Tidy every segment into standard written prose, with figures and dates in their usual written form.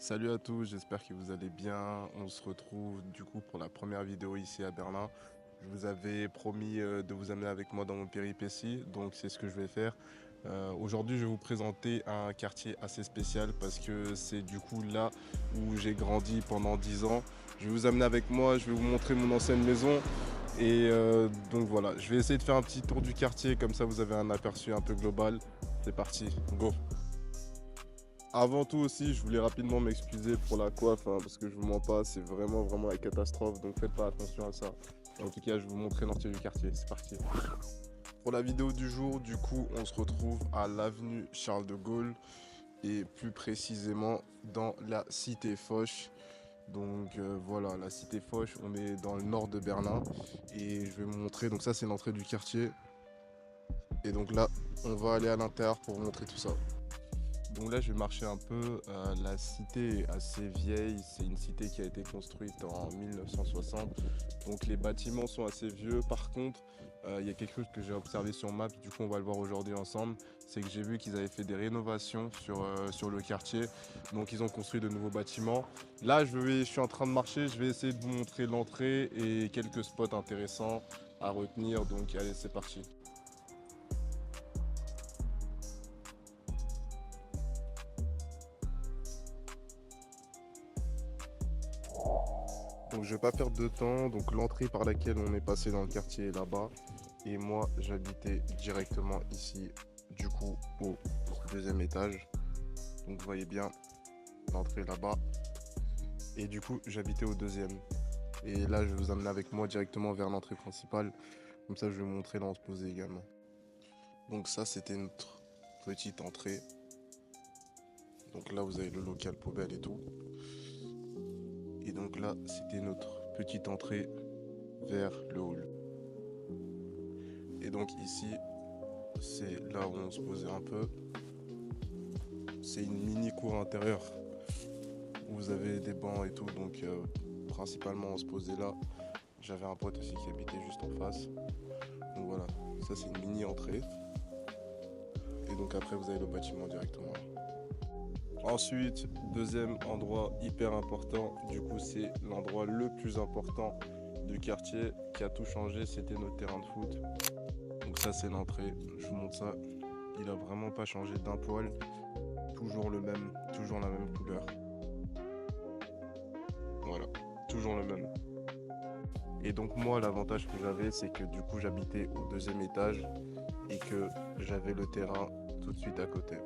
Salut à tous, j'espère que vous allez bien. On se retrouve du coup pour la première vidéo ici à Berlin. Je vous avais promis de vous amener avec moi dans mon péripétie, donc c'est ce que je vais faire. Aujourd'hui, je vais vous présenter un quartier assez spécial parce que c'est du coup là où j'ai grandi pendant 10 ans. Je vais vous amener avec moi, je vais vous montrer mon ancienne maison. Donc voilà, je vais essayer de faire un petit tour du quartier, comme ça vous avez un aperçu un peu global. C'est parti, go! Avant tout aussi, je voulais rapidement m'excuser pour la coiffe, hein, parce que je vous mens pas, c'est vraiment la catastrophe, donc faites pas attention à ça. En tout cas, je vais vous montrer l'entier du quartier, c'est parti. Pour la vidéo du jour, du coup, on se retrouve à l'avenue Charles de Gaulle, et plus précisément dans la cité Foch. Donc voilà, la cité Foch, on est dans le nord de Berlin, et je vais vous montrer, donc ça c'est l'entrée du quartier. Et donc là, on va aller à l'intérieur pour vous montrer tout ça. Donc là, je vais marcher un peu. La cité est assez vieille. C'est une cité qui a été construite en 1960. Donc les bâtiments sont assez vieux. Par contre, il y a quelque chose que j'ai observé sur Maps. Du coup, on va le voir aujourd'hui ensemble. C'est que j'ai vu qu'ils avaient fait des rénovations sur le quartier. Donc ils ont construit de nouveaux bâtiments. Là, je suis en train de marcher. Je vais essayer de vous montrer l'entrée et quelques spots intéressants à retenir. Donc allez, c'est parti. Donc je vais pas perdre de temps, donc l'entrée par laquelle on est passé dans le quartier est là-bas. Et moi j'habitais directement ici, du coup au deuxième étage. Donc vous voyez bien l'entrée là-bas. Et du coup j'habitais au deuxième. Et là je vais vous amener avec moi directement vers l'entrée principale. Comme ça je vais vous montrer là où on se posait également. Donc ça c'était notre petite entrée. Donc là vous avez le local poubelle et tout. Et donc là c'était notre petite entrée vers le hall. Et donc ici, c'est là où on se posait un peu. C'est une mini cour intérieure où vous avez des bancs et tout. Donc principalement on se posait là. J'avais un pote aussi qui habitait juste en face. Donc voilà, ça c'est une mini entrée. Et donc après vous avez le bâtiment directement. Ensuite, deuxième endroit hyper important. Du coup c'est l'endroit le plus important du quartier qui a tout changé. C'était notre terrain de foot. Donc ça c'est l'entrée. Je vous montre ça. Il a vraiment pas changé d'un poil. Toujours le même, toujours la même couleur. Voilà, toujours le même. Et donc moi, l'avantage que j'avais, c'est que du coup, j'habitais au deuxième étage et que j'avais le terrain tout de suite à côté.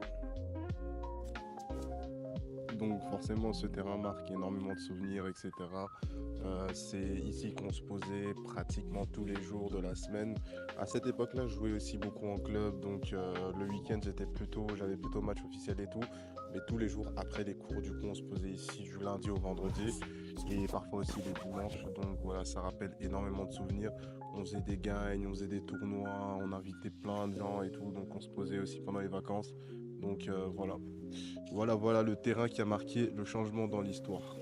Donc forcément, ce terrain marque énormément de souvenirs, etc. C'est ici qu'on se posait pratiquement tous les jours de la semaine. À cette époque-là, je jouais aussi beaucoup en club, donc le week-end, j'avais plutôt match officiel et tout. Mais tous les jours après les cours, du coup, on se posait ici du lundi au vendredi et parfois aussi les dimanches. Donc voilà, ça rappelle énormément de souvenirs. On faisait des gagnes, on faisait des tournois, on invitait plein de gens et tout. Donc on se posait aussi pendant les vacances. Donc voilà. Voilà le terrain qui a marqué le changement dans l'histoire.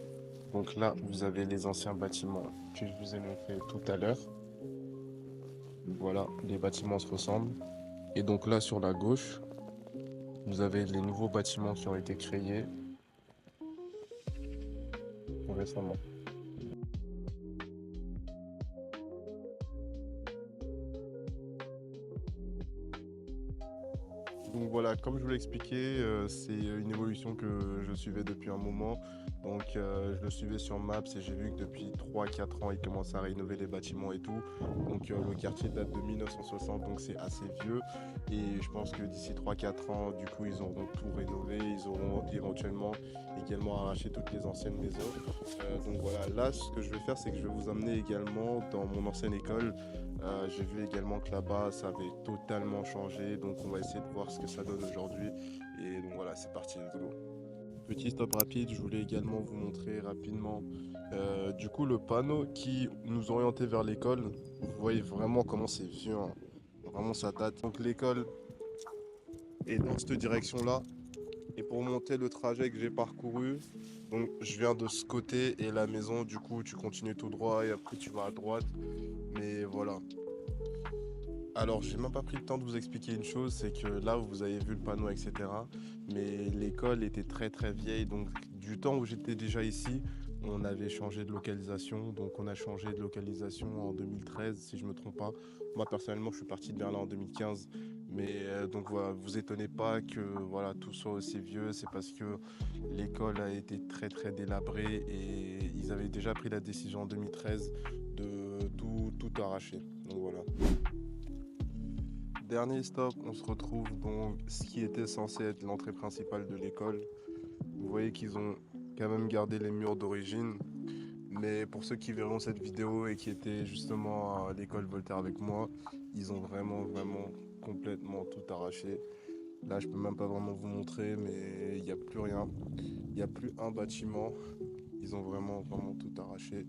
Donc là, vous avez les anciens bâtiments que je vous ai montrés tout à l'heure. Voilà, les bâtiments se ressemblent. Et donc là, sur la gauche, vous avez les nouveaux bâtiments qui ont été créés récemment. Donc voilà, comme je vous l'ai expliqué, c'est une évolution que je suivais depuis un moment. Donc je le suivais sur Maps et j'ai vu que depuis 3 4 ans, ils commençaient à rénover les bâtiments et tout. Donc le quartier date de 1960, donc c'est assez vieux. Et je pense que d'ici 3 4 ans, du coup, ils auront tout rénové. Ils auront éventuellement également arraché toutes les anciennes maisons. Donc voilà, là, ce que je vais faire, c'est que je vais vous amener également dans mon ancienne école. J'ai vu également que là-bas, ça avait totalement changé. Donc, on va essayer de voir ce que ça donne aujourd'hui. Et donc, voilà, c'est parti, let's go. Petit stop rapide, je voulais également vous montrer rapidement du coup le panneau qui nous orientait vers l'école. Vous voyez vraiment comment c'est vieux, hein. Vraiment ça date. Donc l'école est dans cette direction-là. Et pour monter le trajet que j'ai parcouru, donc je viens de ce côté et la maison, du coup tu continues tout droit et après tu vas à droite. Mais voilà. Alors, j'ai même pas pris le temps de vous expliquer une chose, c'est que là, vous avez vu le panneau, etc. Mais l'école était très très vieille, donc du temps où j'étais déjà ici, on avait changé de localisation. Donc on a changé de localisation en 2013, si je me trompe pas. Moi personnellement, je suis parti de Berlin en 2015. Mais donc voilà, vous étonnez pas que voilà, tout soit aussi vieux. C'est parce que l'école a été très très délabrée et ils avaient déjà pris la décision en 2013 de tout arracher. Donc voilà. Dernier stop, on se retrouve donc ce qui était censé être l'entrée principale de l'école. Vous voyez qu'ils ont quand même gardé les murs d'origine. Mais pour ceux qui verront cette vidéo et qui étaient justement à l'école Voltaire avec moi, ils ont vraiment complètement tout arraché. Là, je peux même pas vraiment vous montrer, mais il n'y a plus rien. Il n'y a plus un bâtiment. Ils ont vraiment tout arraché.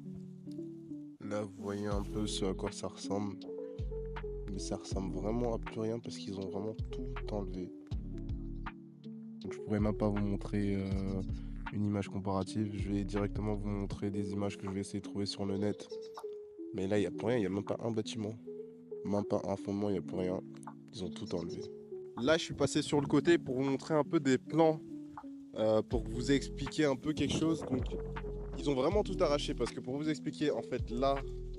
Là, vous voyez un peu ce à quoi ça ressemble. Mais ça ressemble vraiment à plus rien parce qu'ils ont vraiment tout enlevé. Donc, je pourrais même pas vous montrer une image comparative. Je vais directement vous montrer des images que je vais essayer de trouver sur le net. Mais là, il n'y a plus rien. Il n'y a même pas un bâtiment. Même pas un fondement, il n'y a plus rien. Ils ont tout enlevé. Là, je suis passé sur le côté pour vous montrer un peu des plans, pour vous expliquer un peu quelque chose. Donc, ils ont vraiment tout arraché parce que pour vous expliquer, en fait, là,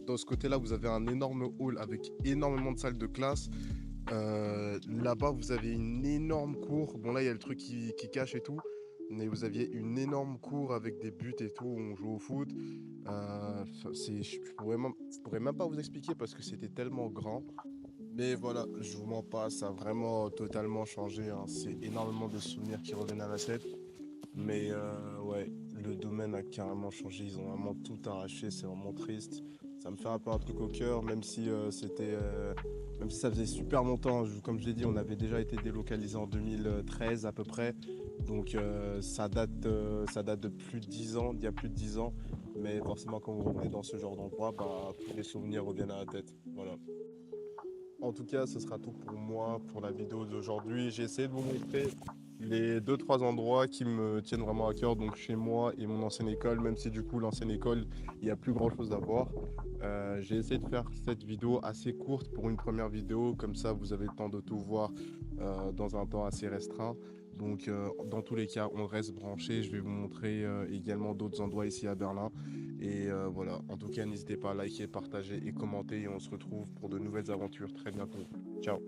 dans ce côté-là, vous avez un énorme hall avec énormément de salles de classe. Là-bas, vous avez une énorme cour. Bon, là, il y a le truc qui cache et tout. Mais vous aviez une énorme cour avec des buts et tout. Où on joue au foot. Je pourrais même pas vous expliquer parce que c'était tellement grand. Mais voilà, je vous mens pas, ça a vraiment totalement changé, hein. C'est énormément de souvenirs qui reviennent à la tête. Mais ouais, le domaine a carrément changé. Ils ont vraiment tout arraché. C'est vraiment triste. Ça me fait un peu un truc au cœur, même si ça faisait super longtemps. Comme je l'ai dit, on avait déjà été délocalisé en 2013 à peu près. Donc ça date de plus de 10 ans, d'il y a plus de 10 ans. Mais forcément, quand vous revenez dans ce genre d'endroit, bah, tous les souvenirs reviennent à la tête. Voilà. En tout cas, ce sera tout pour moi pour la vidéo d'aujourd'hui. J'ai essayé de vous montrer les deux trois endroits qui me tiennent vraiment à cœur, donc chez moi et mon ancienne école, même si du coup l'ancienne école, il n'y a plus grand chose à voir. J'ai essayé de faire cette vidéo assez courte pour une première vidéo, comme ça vous avez le temps de tout voir dans un temps assez restreint. Donc dans tous les cas, on reste branché. Je vais vous montrer également d'autres endroits ici à Berlin. Et voilà, en tout cas, n'hésitez pas à liker, partager et commenter. Et on se retrouve pour de nouvelles aventures très bientôt. Ciao!